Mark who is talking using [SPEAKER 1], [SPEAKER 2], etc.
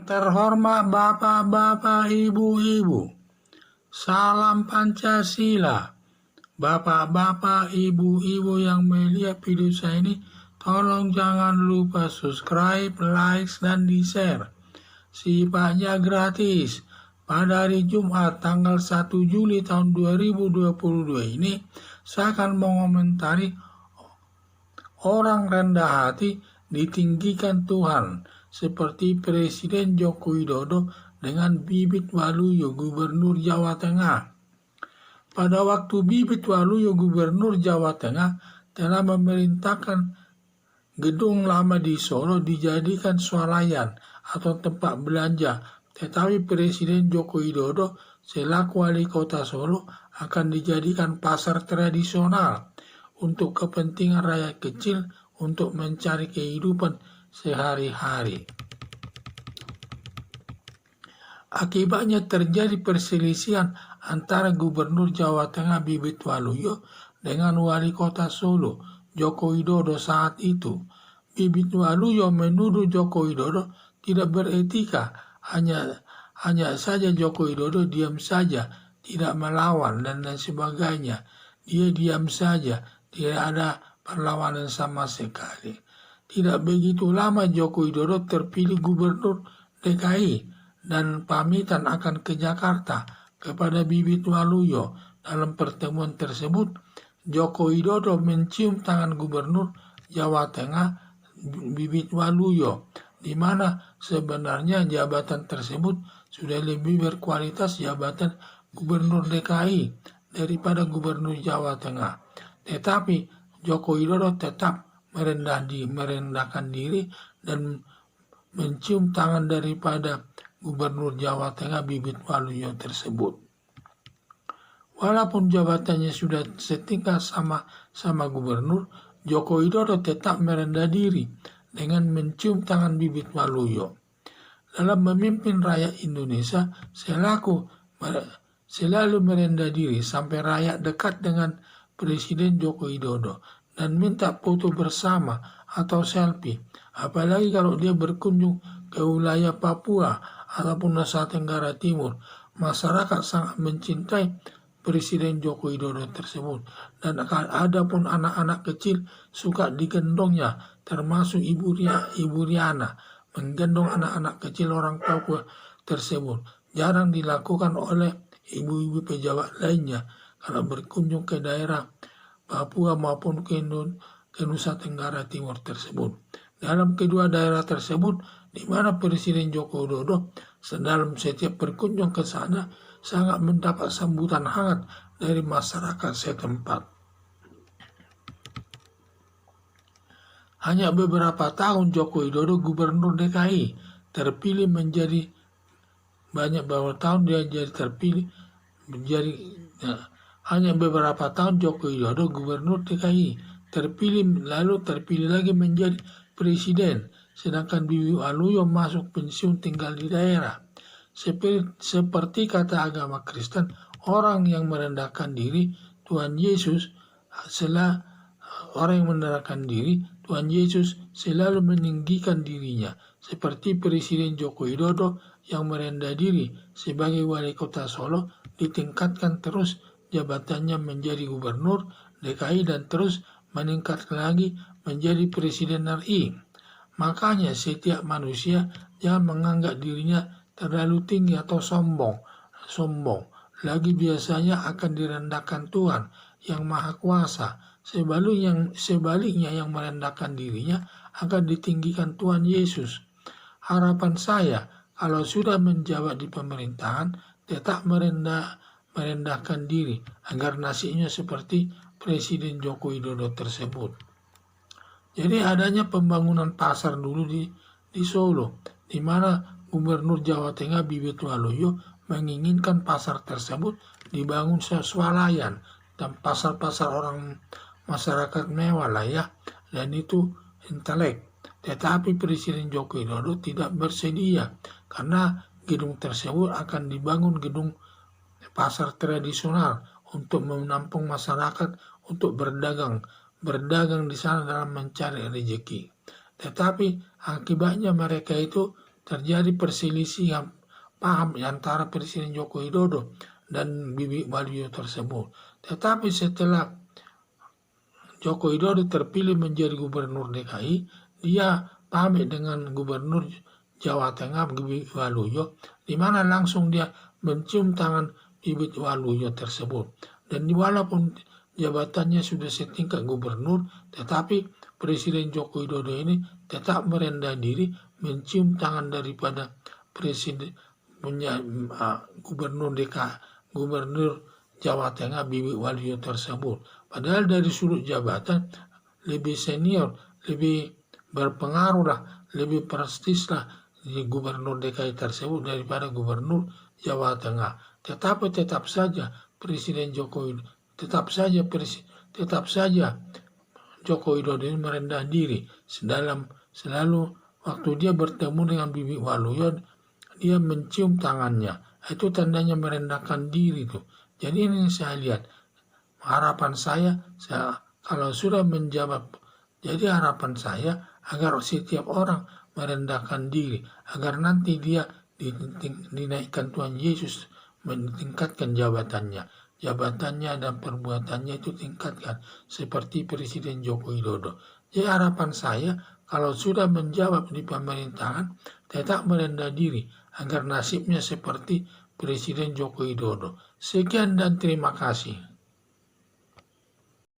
[SPEAKER 1] Terhormat Bapak-Bapak, Ibu-Ibu, salam Pancasila. Bapak-bapak, Ibu-Ibu yang melihat video saya ini, tolong jangan lupa subscribe, like, dan di-share. Sifatnya gratis. Pada hari Jumat tanggal 1 Juli tahun 2022 ini, saya akan mengomentari orang rendah hati ditinggikan Tuhan, seperti Presiden Joko Widodo dengan Bibit Waluyo, Gubernur Jawa Tengah. Pada waktu Bibit Waluyo, Gubernur Jawa Tengah, telah memerintahkan gedung lama di Solo dijadikan swalayan atau tempat belanja, tetapi Presiden Joko Widodo selaku wali kota Solo akan dijadikan pasar tradisional untuk kepentingan rakyat kecil untuk mencari kehidupan sehari-hari. Akibatnya terjadi perselisihan antara Gubernur Jawa Tengah Bibit Waluyo dengan wali kota Solo Joko Widodo saat itu. Bibit Waluyo menuduh Joko Widodo tidak beretika, hanya saja Joko Widodo diam saja, tidak melawan dan lain sebagainya. Dia diam saja, tidak ada perlawanan sama sekali. Tidak begitu lama Joko Widodo terpilih Gubernur DKI dan pamitan akan ke Jakarta kepada Bibit Waluyo. Dalam pertemuan tersebut, Joko Widodo mencium tangan Gubernur Jawa Tengah Bibit Waluyo, di mana sebenarnya jabatan tersebut sudah lebih berkualitas jabatan Gubernur DKI daripada Gubernur Jawa Tengah. Tetapi Joko Widodo tetap merendahkan diri dan mencium tangan daripada Gubernur Jawa Tengah Bibit Waluyo tersebut. Walaupun jabatannya sudah setingkat sama gubernur, Joko Widodo tetap merendah diri dengan mencium tangan Bibit Waluyo. Dalam memimpin rakyat Indonesia, selalu merendah diri sampai rakyat dekat dengan Presiden Joko Widodo dan minta foto bersama atau selfie. Apalagi kalau dia berkunjung ke wilayah Papua ataupun Nusa Tenggara Timur, masyarakat sangat mencintai Presiden Joko Widodo tersebut. Dan ada pun anak-anak kecil suka digendongnya, termasuk Ibu Riana menggendong anak-anak kecil orang Papua tersebut. Jarang dilakukan oleh ibu-ibu pejabat lainnya kalau berkunjung ke daerah Papua maupun ke Nusa Tenggara Timur tersebut. Dalam kedua daerah tersebut, di mana Presiden Joko Widodo dalam setiap berkunjung ke sana sangat mendapat sambutan hangat dari masyarakat setempat. Hanya beberapa tahun Joko Widodo Gubernur DKI terpilih menjadi hanya beberapa tahun Joko Widodo Gubernur DKI terpilih lagi menjadi presiden, sedangkan Bibit Waluyo masuk pensiun tinggal di daerah. Seperti kata agama Kristen, orang yang merendahkan diri Tuhan Yesus selalu meninggikan dirinya, seperti Presiden Joko Widodo yang merendah diri sebagai wali kota Solo ditingkatkan terus jabatannya menjadi Gubernur DKI dan terus meningkat lagi menjadi Presiden RI. Makanya setiap manusia jangan menganggap dirinya terlalu tinggi atau sombong. Lagi biasanya akan direndahkan Tuhan yang Maha Kuasa. Sebaliknya yang merendahkan dirinya akan ditinggikan Tuhan Yesus. Harapan saya kalau sudah menjabat di pemerintahan tetap merendahkan diri agar nasibnya seperti Presiden Joko Widodo tersebut. Jadi adanya pembangunan pasar dulu di Solo, di mana Gubernur Jawa Tengah Bibit Waluyo menginginkan pasar tersebut dibangun swalayan dan pasar-pasar orang masyarakat mewah lah ya, dan itu intelek. Tetapi Presiden Joko Widodo tidak bersedia karena gedung tersebut akan dibangun gedung pasar tradisional untuk menampung masyarakat untuk berdagang di sana dalam mencari rezeki. Tetapi akibatnya mereka itu terjadi perselisihan paham antara Presiden Joko Widodo dan Bibi Waluyo tersebut. Tetapi setelah Joko Widodo terpilih menjadi Gubernur DKI, dia pamit dengan Gubernur Jawa Tengah Bibi Waluyo, di mana langsung dia mencium tangan Bibi Waluyo tersebut. Dan walaupun jabatannya sudah setingkat gubernur, tetapi Presiden Joko Widodo ini tetap merendah diri mencium tangan daripada Presiden Gubernur DKI, Gubernur Jawa Tengah Bibi Waluyo tersebut. Padahal dari sudut jabatan lebih senior, lebih berpengaruh lah, lebih prestis lah di Gubernur DKI tersebut daripada Gubernur Jawa Tengah. Tetapi tetap saja Presiden Joko Widodo, tetap saja Joko Widodo ini merendah diri. Selalu waktu dia bertemu dengan Bibi Waluyo, dia mencium tangannya. Itu tandanya merendahkan diri tuh. Jadi ini saya lihat, harapan saya kalau sudah menjabat, jadi harapan saya agar setiap orang merendahkan diri, agar nanti dia dinaikkan Tuhan Yesus, meningkatkan jabatannya dan perbuatannya itu tingkatkan seperti Presiden Joko Widodo. Jadi harapan saya kalau sudah menjabat di pemerintahan tetap merendah diri agar nasibnya seperti Presiden Joko Widodo. Sekian dan terima kasih.